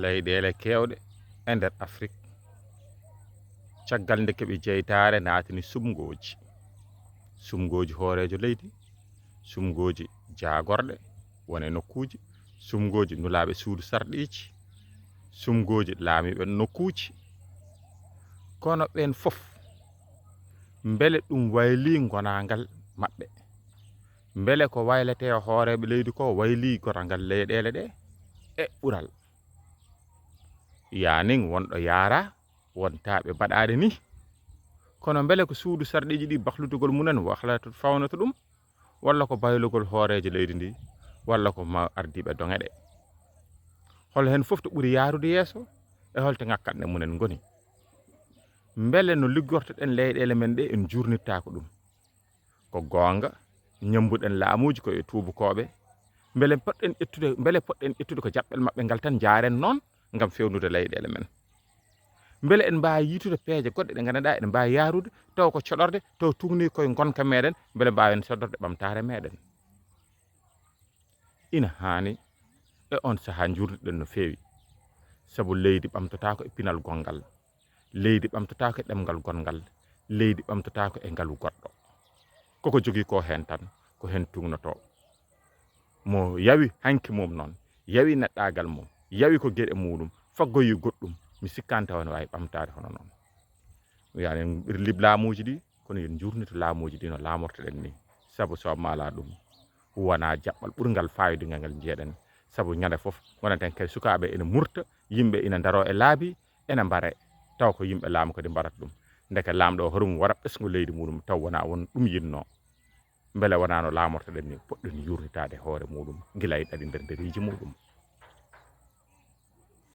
leyɗeele keewɗe e nder Afrik caggal nde keɓi jeytaare naatini Suɓngooji. Suɓngooji hooreejo leydi, Suɓngooji jaagorɗe wone nokkuuji, Suɓngooji nulaaɓe suudu sarɗiiji, Suɓngooji laamiiɓe nokkuuji. Kono ɓeen fof mbele ɗum waylii ngonaangal maɓɓe, mbele ko wayletee hooreeɓe leydi ko waylii gorangal leyɗeele ɗe e ɓural. Yaanin wonɗo yaara wontaaɓe baɗaade ni, kono mbele ko suudu sarɗiiji ɗi bahlutugol munen wahlata fawnata ɗum, walla ko baylugol hooreejo leydi ndi, walla ko ma ardiiɓe doŋe ɗe. Hol heen fof to ɓuri yaarude yeeso e holte ŋakkanɗe munen ngoni. Mbele no liggortoɗen leyɗeele men ɗe en jurnittaako ɗum ko goonga, ñambuɗen laamuuji ko e tuubakooɓe, mbele poɗɗen ƴettude ko jaɓɓel maɓɓe ngal tan njaaren noon ngam fewnude leyɗeele men. Mbele en mbaawi yiitude peeje goɗɗe ɗe ngannduɗaa eɗen mbaawi yaarude taw ko coɗorde, taw tugni koye gonka meɗen, mbele mbaawen soddorde ɓamtaare meɗen. Ina haani e on sahaa njurniɗen no feewi, sabu leydi ɓamtotaako e pinal gongal, leydi ɓamtotaako e ɗemngal gongal, leydi ɓamtotaako e ngalu goɗɗo. Koko jogii ko heen tan ko heen tugnotoo. Mo yawi hanki mum noon, yawi neɗɗaagal mum, yawi ko geɗe muɗum, faggoyi goɗɗum, mi sikkaani taw ne waawi ɓamtaade hono noon. Yani lib laamuuji ɗi, kono yen njurnito laamuuji ɗi no laamortoɗen ni, sabu so maalaa ɗum wonaa jaɓɓal ɓurngal faayide ngal njeeɗen, sabu ñande fof wonanten kay sukaaɓe ene murta, yimɓe ina ndaroo e laabi ene mbare, taw ko yimɓe laamu kadi mbarata ɗum. Ndeke laamɗo o horum wara ɓesngo leydi muɗum taw wonaa won ɗum yinnoo. Mbele wonaa no laamortoɗen ni, poɗɗen yurnitaade hoore muɗum gila e ɗaɗi nder nderiiji muɗum.